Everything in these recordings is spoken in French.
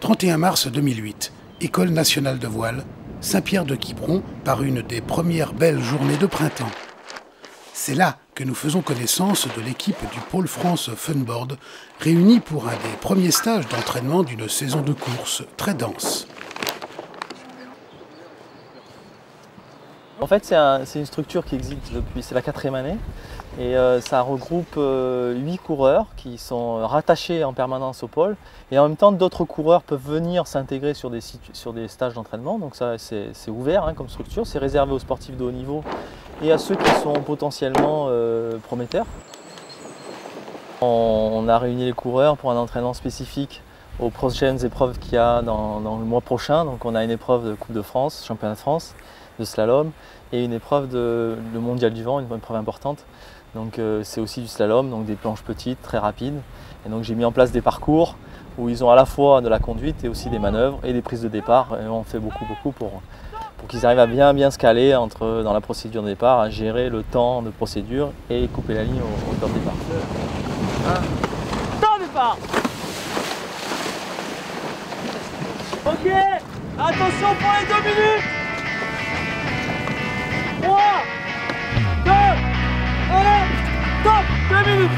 31 mars 2008, École nationale de voile, Saint-Pierre-de-Quiberon, par une des premières belles journées de printemps. C'est là que nous faisons connaissance de l'équipe du Pôle France Funboard, réunie pour un des premiers stages d'entraînement d'une saison de course très dense. En fait, c'est une structure qui existe depuis, c'est la 4e année, et ça regroupe 8 coureurs qui sont rattachés en permanence au pôle, et en même temps d'autres coureurs peuvent venir s'intégrer sur des stages d'entraînement, donc ça c'est ouvert comme structure, c'est réservé aux sportifs de haut niveau et à ceux qui sont potentiellement prometteurs. On a réuni les coureurs pour un entraînement spécifique aux prochaines épreuves qu'il y a dans le mois prochain, donc on a une épreuve de Coupe de France, Championnat de France, de slalom et une épreuve de mondial du vent, une épreuve importante. Donc c'est aussi du slalom, donc des planches petites, très rapides. Et donc j'ai mis en place des parcours où ils ont à la fois de la conduite et aussi des manœuvres et des prises de départ. Et on fait beaucoup pour qu'ils arrivent à bien se caler dans la procédure de départ, à gérer le temps de procédure et couper la ligne au temps de départ. Temps de départ. Ok, attention pour les 2 minutes. 3, 2, 1, top, 2 minutes.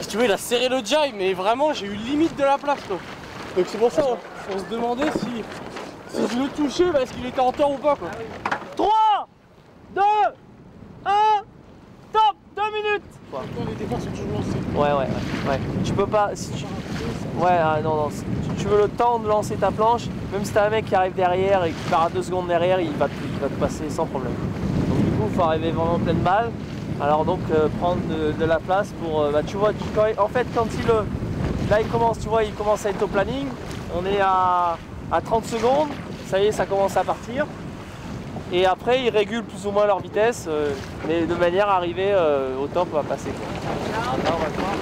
Si tu veux, il a serré le jive, mais vraiment j'ai eu limite de la place quoi. Donc c'est pour ça on se demandait si je le touchais parce qu'il était en tort ou pas quoi. 3, 2, 1, top, 2 minutes. Les départs sont toujours lancés. Ouais. Tu peux pas. Si tu... Ouais, non. Si tu veux le temps de lancer ta planche, même si t'as un mec qui arrive derrière et qui part à 2 secondes derrière, il va te passer sans problème. Donc du coup, il faut arriver vraiment pleine balle. Alors donc prendre de la place pour, tu vois, en fait quand là il commence, tu vois, il commence à être au planning, on est à 30 secondes, ça y est, ça commence à partir. Et après ils régulent plus ou moins leur vitesse, mais de manière à arriver au top à passer quoi. Là, on va voir.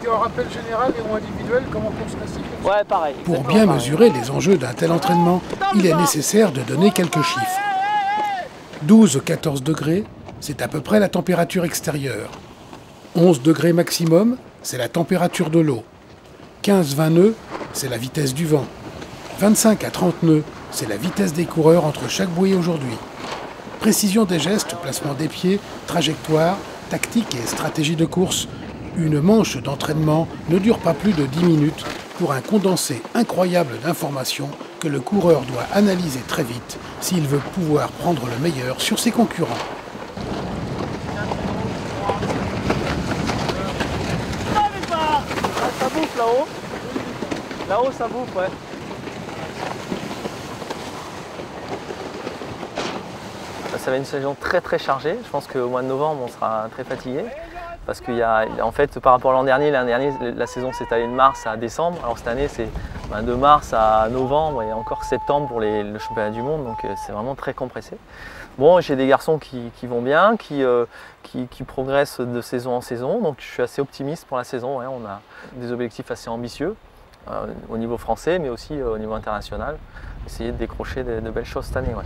T'es en rappel général et ou individuel comme en course classique? Ouais, pareil. Pour bien mesurer les enjeux d'un tel entraînement, il est nécessaire de donner quelques chiffres. 12-14 degrés, c'est à peu près la température extérieure. 11 degrés maximum, c'est la température de l'eau. 15-20 nœuds, c'est la vitesse du vent. 25 à 30 nœuds, c'est la vitesse des coureurs entre chaque bouée aujourd'hui. Précision des gestes, placement des pieds, trajectoire, tactique et stratégie de course. Une manche d'entraînement ne dure pas plus de 10 minutes pour un condensé incroyable d'informations que le coureur doit analyser très vite s'il veut pouvoir prendre le meilleur sur ses concurrents. Ça bouffe là-haut. Là-haut ça bouffe, ouais. Ça va être une saison très chargée. Je pense qu'au mois de novembre, on sera très fatigué. Parce qu'il y a, en fait, par rapport à l'an dernier, la saison s'est allée de mars à décembre. Alors cette année, c'est de mars à novembre et encore septembre pour le championnat du monde. Donc c'est vraiment très compressé. Bon, j'ai des garçons qui vont bien, qui progressent de saison en saison. Donc je suis assez optimiste pour la saison. Ouais. On a des objectifs assez ambitieux au niveau français, mais aussi au niveau international. Essayer de décrocher de belles choses cette année. Ouais.